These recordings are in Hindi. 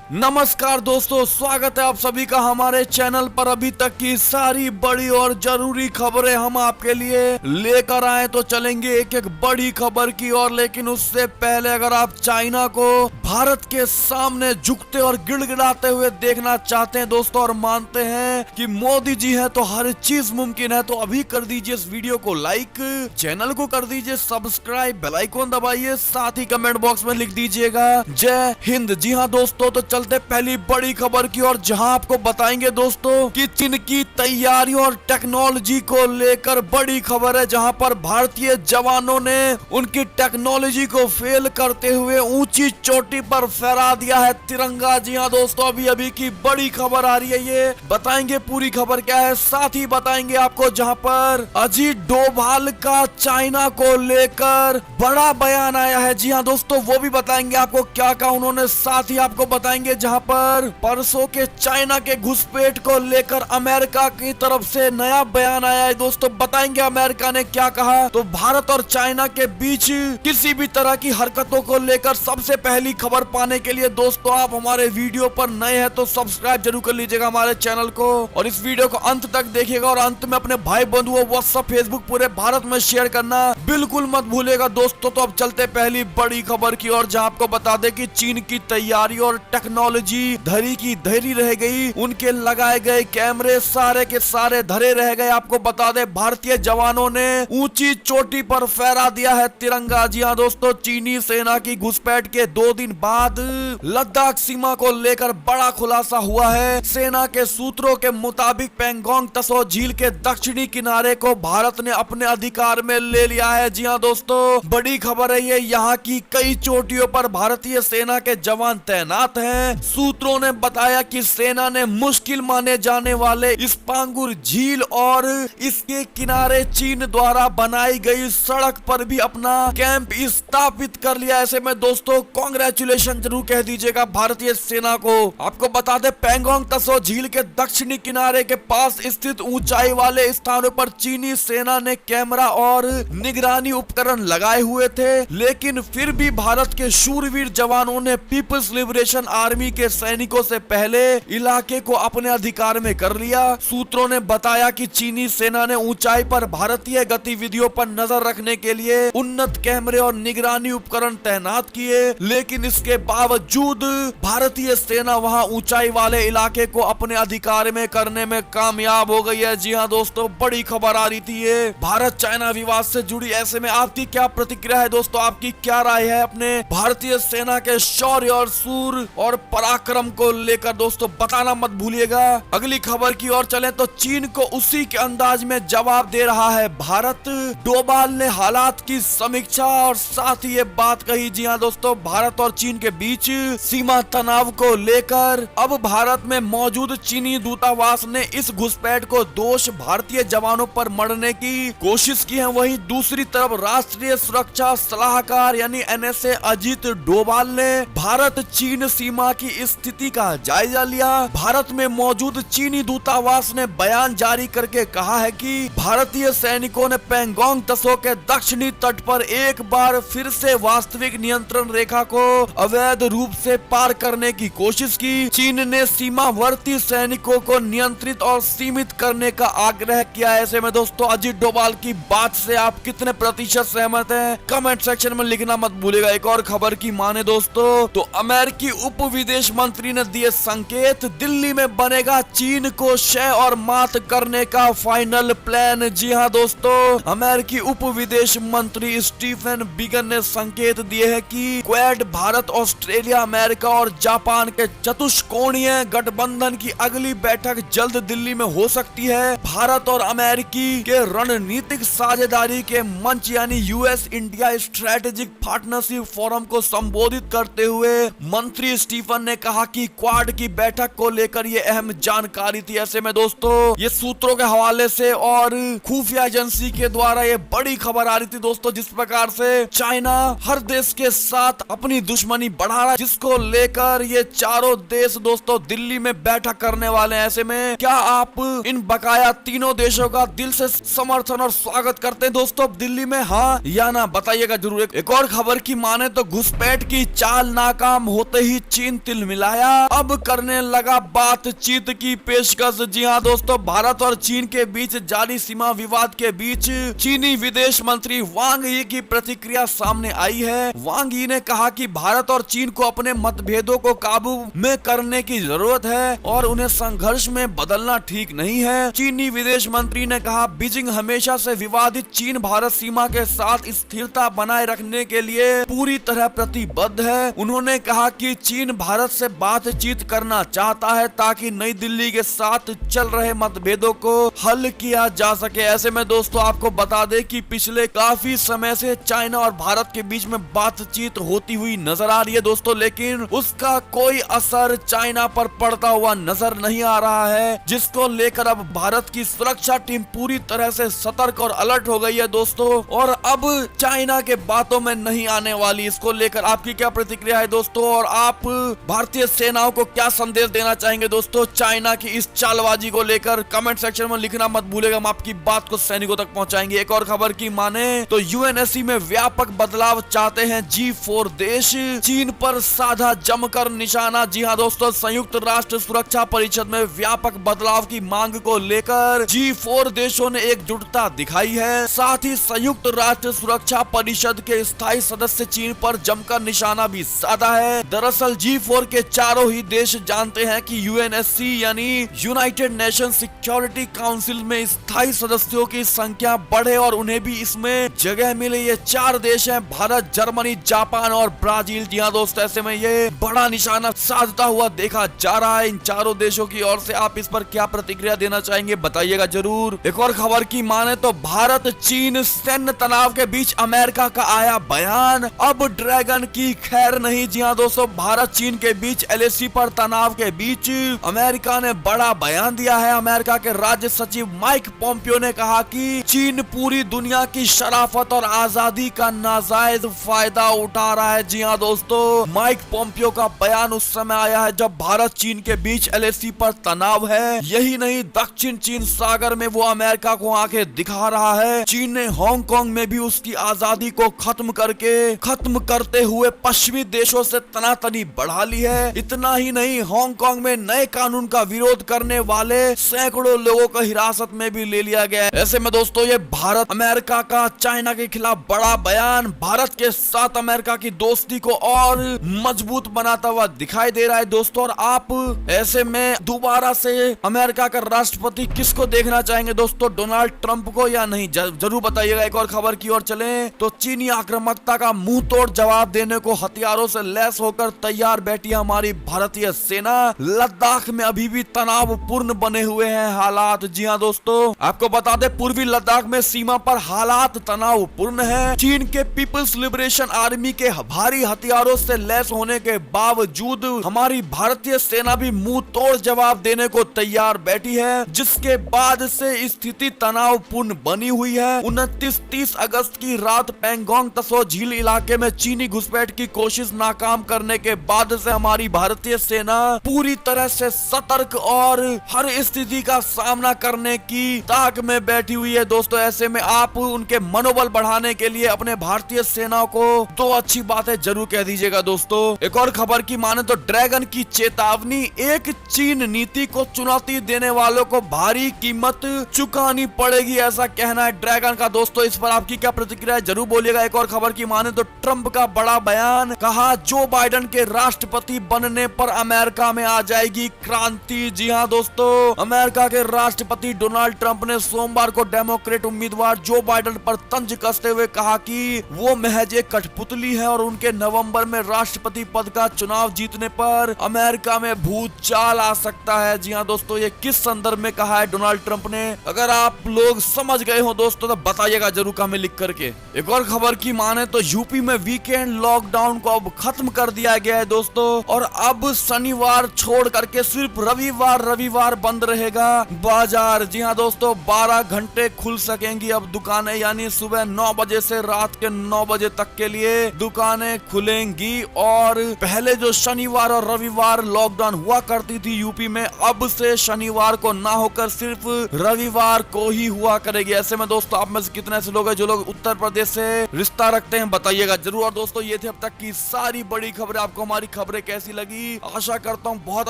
नमस्कार दोस्तों, स्वागत है आप सभी का हमारे चैनल पर। अभी तक की सारी बड़ी और जरूरी खबरें हम आपके लिए लेकर आए, तो चलेंगे एक एक बड़ी खबर की ओर। लेकिन उससे पहले अगर आप चाइना को भारत के सामने झुकते और गिड़गिड़ाते हुए देखना चाहते हैं दोस्तों, और मानते हैं कि मोदी जी हैं तो हर चीज मुमकिन है, तो अभी कर दीजिए इस वीडियो को लाइक, चैनल को कर दीजिए सब्सक्राइब, बेल आइकन दबाइए, साथ ही कमेंट बॉक्स में लिख दीजिएगा जय हिंद। जी हाँ दोस्तों, तो चलते पहली बड़ी खबर की ओर, जहां आपको बताएंगे दोस्तों कि चीन की तैयारी और टेक्नोलॉजी को लेकर बड़ी खबर है, जहां पर भारतीय जवानों ने उनकी टेक्नोलॉजी को फेल करते हुए ऊंची चोटी पर फहरा दिया है तिरंगा। जी हाँ दोस्तों, अभी अभी की बड़ी खबर आ रही है, ये बताएंगे पूरी खबर क्या है। साथ ही बताएंगे आपको जहां पर अजीत डोभाल का चाइना को लेकर बड़ा बयान आया है। जी हाँ दोस्तों, वो भी बताएंगे आपको क्या कहा उन्होंने। साथ ही आपको बताएंगे जहां पर परसों के चाइना के घुसपैठ को लेकर अमेरिका की तरफ से नया बयान आया है दोस्तों, बताएंगे अमेरिका ने क्या कहा। तो भारत और चाइना के बीच किसी भी तरह की हरकतों को लेकर सबसे पहली खबर पाने के लिए दोस्तों, आप हमारे वीडियो पर नए हैं तो सब्सक्राइब जरूर कर लीजिएगा हमारे चैनल को, और इस वीडियो को अंत तक देखिएगा। और अंत में अपने भाई बंधुओं, व्हाट्सएप, फेसबुक, पूरे भारत में शेयर करना बिल्कुल मत भूलेगा दोस्तों। तो अब चलते पहली बड़ी खबर की ओर, जहां आपको बता दें कि चीन की तैयारी और टेक्नोलॉजी धरी की धरी रह गई, उनके लगाए गए कैमरे सारे के सारे धरे रह गए। आपको बता दें भारतीय जवानों ने ऊंची चोटी पर फहरा दिया है तिरंगा। जी हाँ दोस्तों, चीनी सेना की घुसपैठ के 2 दिन बाद लद्दाख सीमा को लेकर बड़ा खुलासा हुआ है। सेना के सूत्रों के मुताबिक पेंगोंग त्सो झील के दक्षिणी किनारे को भारत ने अपने अधिकार में ले लिया है। जी हाँ दोस्तों, बड़ी खबर है ये, यहाँ की कई चोटियों पर भारतीय सेना के जवान तैनात हैं। सूत्रों ने बताया कि सेना ने मुश्किल माने जाने वाले स्पांगुर झील और इसके किनारे चीन द्वारा बनाई गई सड़क पर भी अपना कैंप स्थापित कर लिया। ऐसे में दोस्तों कांग्रेचुलेशन जरूर कह दीजिएगा भारतीय सेना को। आपको बता दें पेंगोंग त्सो झील के दक्षिणी किनारे के पास स्थित ऊंचाई वाले स्थानों पर चीनी सेना ने कैमरा और निगरानी उपकरण लगाए हुए थे, लेकिन फिर भी भारत के शूरवीर जवानों ने पीपल्स लिबरेशन आर्मी के सैनिकों से पहले इलाके को अपने अधिकार में कर लिया। सूत्रों ने बताया कि चीनी सेना ने ऊंचाई पर भारतीय गतिविधियों पर नजर रखने के लिए उन्नत कैमरे और निगरानी उपकरण तैनात किए, लेकिन इसके बावजूद भारतीय सेना वहां ऊंचाई वाले इलाके को अपने अधिकार में करने में कामयाब हो गई है। जी हाँ दोस्तों, बड़ी खबर आ रही थी ये भारत चाइना विवाद से जुड़ी। ऐसे में आपकी क्या प्रतिक्रिया है दोस्तों, आपकी क्या राय है अपने भारतीय सेना के शौर्य और सूर और पराक्रम को लेकर दोस्तों, बताना मत भूलिएगा। अगली खबर की ओर चलें तो चीन को उसी के अंदाज में जवाब दे रहा है भारत। डोभाल ने हालात की समीक्षा और साथ ही ये बात कही। जी हाँ दोस्तों, भारत और चीन के बीच सीमा तनाव को लेकर अब भारत में मौजूद चीनी दूतावास ने इस घुसपैठ को दोष भारतीय जवानों पर मढ़ने की कोशिश की है। वहीं दूसरी तरफ राष्ट्रीय सुरक्षा सलाहकार यानी NSA अजीत डोभाल ने भारत चीन सीमा की स्थिति का जायजा लिया। भारत में मौजूद चीनी दूतावास ने बयान जारी करके कहा है कि भारतीय सैनिकों ने पेंगोंग त्सो के दक्षिणी तट पर एक बार फिर से वास्तविक नियंत्रण रेखा को अवैध रूप से पार करने की कोशिश की। चीन ने सीमावर्ती सैनिकों को नियंत्रित और सीमित करने का आग्रह किया। ऐसे में दोस्तों, अजीत डोभाल की बात से आप कितने प्रतिशत सहमत हैं, कमेंट सेक्शन में लिखना मत भूलिएगा। एक और खबर की माने दोस्तों, तो अमेरिकी उप विदेश मंत्री ने दिए संकेत, दिल्ली में बनेगा चीन को शह और मात करने का फाइनल प्लान। जी हाँ दोस्तों, अमेरिकी उप विदेश मंत्री स्टीफन बिगन ने संकेत दिए हैं कि क्वाड भारत, ऑस्ट्रेलिया, अमेरिका और जापान के चतुष्कोणीय गठबंधन की अगली बैठक जल्द दिल्ली में हो सकती है। भारत और अमेरिकी के रणनीतिक साझेदारी के मंच यानी US India strategic partnership forum को संबोधित करते हुए मंत्री स्टीफन ने कहा कि क्वाड की बैठक को लेकर ये अहम जानकारी थी। ऐसे में दोस्तों, ये सूत्रों के हवाले से और खुफिया एजेंसी के द्वारा ये बड़ी खबर आ रही थी दोस्तों, जिस प्रकार से चाइना हर देश के साथ अपनी दुश्मनी बढ़ा रहा है, जिसको लेकर ये चारों देश दोस्तों दिल्ली में बैठक करने वाले हैं। ऐसे में क्या आप इन बकाया तीनों देशों का दिल से समर्थन और स्वागत करते हैं दोस्तों दिल्ली में, हाँ या ना, बताइएगा जरूर। एक और खबर की माने तो घुसपैठ की चाल नाकाम होते ही चीन चीन तिलमिलाया, अब करने लगा बातचीत की पेशकश। जी हाँ दोस्तों, भारत और चीन के बीच जारी सीमा विवाद के बीच चीनी विदेश मंत्री वांग यी की प्रतिक्रिया सामने आई है। वांग यी ने कहा कि भारत और चीन को अपने मतभेदों को काबू में करने की जरूरत है और उन्हें संघर्ष में बदलना ठीक नहीं है। चीनी विदेश मंत्री ने कहा, बीजिंग हमेशा से विवादित चीन भारत सीमा के साथ स्थिरता बनाए रखने के लिए पूरी तरह प्रतिबद्ध है। उन्होंने कहा कि चीन भारत से बातचीत करना चाहता है ताकि नई दिल्ली के साथ चल रहे मतभेदों को हल किया जा सके। ऐसे में दोस्तों आपको बता दें कि पिछले काफी समय से चाइना और भारत के बीच में बातचीत होती हुई नजर आ रही है दोस्तों, लेकिन उसका कोई असर चाइना पर पड़ता हुआ नजर नहीं आ रहा है, जिसको लेकर अब भारत की सुरक्षा टीम पूरी तरह से सतर्क और अलर्ट हो गई है दोस्तों, और अब चाइना के बातों में नहीं आने वाली। इसको लेकर आपकी क्या प्रतिक्रिया है दोस्तों, और आप भारतीय सेनाओं को क्या संदेश देना चाहेंगे दोस्तों चाइना की इस चालबाजी को लेकर? कमेंट सेक्शन में लिखना मत भूलेगा, हम आपकी बात को सैनिकों तक पहुंचाएंगे। एक और खबर की माने तो यूएनएससी में व्यापक बदलाव चाहते हैं G4 देश, चीन पर साधा जमकर निशाना। जी हाँ दोस्तों, संयुक्त राष्ट्र सुरक्षा परिषद में व्यापक बदलाव की मांग को लेकर G4 देशों ने एकजुटता दिखाई है। साथ ही संयुक्त राष्ट्र सुरक्षा परिषद के स्थायी सदस्य चीन पर जमकर निशाना भी साधा है। दरअसल G4 के चारों ही देश जानते हैं कि यूएनएससी यानी यूनाइटेड नेशन सिक्योरिटी काउंसिल में स्थायी सदस्यों की संख्या बढ़े और उन्हें भी इसमें जगह मिले। ये 4 देश हैं, भारत, जर्मनी, जापान और ब्राजील। जी हाँ दोस्तों, ऐसे में ये बड़ा निशाना साधता हुआ देखा जा रहा है इन चारों देशों की ओर से। आप इस पर क्या प्रतिक्रिया देना चाहेंगे बताइएगा जरूर। एक और खबर की माने तो भारत चीन सैन्य तनाव के बीच अमेरिका का आया बयान, अब ड्रैगन की खैर नहीं। जी हाँ दोस्तों, भारत चीन के बीच LAC पर तनाव के बीच अमेरिका ने बड़ा बयान दिया है। अमेरिका के राज्य सचिव माइक पोम्पियो ने कहा कि चीन पूरी दुनिया की शराफत और आजादी का नाजायज फायदा उठा रहा है। जी हाँ दोस्तों, माइक पोम्पियो का बयान उस समय आया है जब भारत चीन के बीच LAC पर तनाव है। यही नहीं, दक्षिण चीन सागर में वो अमेरिका को आंखें दिखा रहा है। चीन ने हांगकांग में भी उसकी आजादी को खत्म करते हुए पश्चिमी देशों से तनातनी बढ़ा ली है। इतना ही नहीं, हांगकांग में नए कानून का विरोध करने वाले सैकड़ों लोगों को हिरासत में भी ले लिया गया है। ऐसे में दोस्तों ये भारत अमेरिका का चाइना के खिलाफ बड़ा बयान भारत के साथ अमेरिका की दोस्ती को और मजबूत बनाता हुआ दिखाई दे रहा है दोस्तों। और आप ऐसे में दोबारा से अमेरिका का राष्ट्रपति किसको देखना चाहेंगे दोस्तों, डोनाल्ड ट्रंप को या नहीं, जरूर बताइएगा। एक और खबर की ओर चलें तो चीनी आक्रामकता का मुंह तोड़ जवाब देने को हथियारों से लैस होकर तैयार बैठी हमारी भारतीय सेना। लद्दाख में अभी भी तनावपूर्ण बने हुए हैं हालात। जी हाँ दोस्तों, आपको बता दें पूर्वी लद्दाख में सीमा पर हालात तनावपूर्ण है। चीन के पीपल्स लिबरेशन आर्मी के भारी हथियारों से लैस होने के बावजूद हमारी भारतीय सेना भी मुंह तोड़ जवाब देने को तैयार बैठी है, जिसके बाद से स्थिति तनावपूर्ण बनी हुई है। 29-30 अगस्त की रात पैंगोंग तसो झील इलाके में चीनी घुसपैठ की कोशिश नाकाम करने के बाद से हमारी भारतीय सेना पूरी तरह से सतर्क और हर स्थिति का सामना करने की ताक में बैठी हुई है दोस्तों। ऐसे में आप उनके मनोबल बढ़ाने के लिए अपने भारतीय सेना को 2 अच्छी बातें जरूर कह दीजिएगा दोस्तों। एक और खबर की माने तो ड्रैगन की चेतावनी, एक चीन नीति को चुनौती देने वालों को भारी कीमत चुकानी पड़ेगी, ऐसा कहना है ड्रैगन का दोस्तों। इस पर आपकी क्या प्रतिक्रिया है जरूर बोलिएगा। एक और खबर की माने तो ट्रंप का बड़ा बयान, कहा जो बाइडेन के राष्ट्रपति बनने पर अमेरिका में आ जाएगी क्रांति। जी हाँ दोस्तों, अमेरिका के राष्ट्रपति डोनाल्ड ट्रंप ने सोमवार को डेमोक्रेट उम्मीदवार जो बाइडेन पर तंज कसते हुए कहा कि वो महज एक कठपुतली है और उनके नवंबर में राष्ट्रपति पद का चुनाव जीतने पर अमेरिका में भूचाल आ सकता है। जी हाँ दोस्तों, ये किस संदर्भ में कहा है डोनाल्ड ट्रंप ने? अगर आप लोग समझ गए हो दोस्तों तो बताइएगा जरूर हमें लिख करके। एक और खबर की माने तो यूपी में वीकेंड लॉकडाउन को अब खत्म कर दिया गया है दोस्तों, और अब शनिवार छोड़ करके सिर्फ रविवार बंद रहेगा बाजार। जी हाँ दोस्तों, 12 घंटे खुल सकेंगी अब दुकानें, यानी सुबह 9 बजे से रात के 9 बजे तक के लिए दुकानें खुलेंगी। और पहले जो शनिवार और रविवार लॉकडाउन हुआ करती थी यूपी में, अब से शनिवार को ना होकर सिर्फ रविवार को ही हुआ करेगी। ऐसे में दोस्तों आप में से कितने ऐसे लोग हैं जो लोग उत्तर प्रदेश से रिश्ता रखते हैं, बताइएगा जरूर। और दोस्तों ये थे अब तक की सारी बड़ी खबरें। आपको हमारी खबर खबरें कैसी लगी, आशा करता हूँ बहुत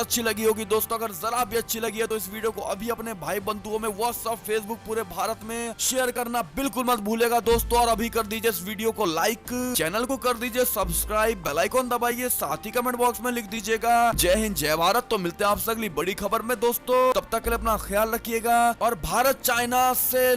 अच्छी लगी होगी दोस्तों। अगर जरा भी अच्छी लगी है तो इस वीडियो को अभी अपने भाई बंधुओं में व्हाट्सएप, फेसबुक पूरे भारत में शेयर करना बिल्कुल मत भूलेगा दोस्तों। और अभी कर दीजिए इस वीडियो को लाइक, चैनल को कर दीजिए सब्सक्राइब, बेल आइकन दबाइए, साथ ही कमेंट बॉक्स में लिख दीजिएगा जय हिंद जय भारत। तो मिलते हैं आपसे अगली बड़ी खबर में दोस्तों, तब तक के लिए अपना ख्याल रखिएगा और भारत चाइना से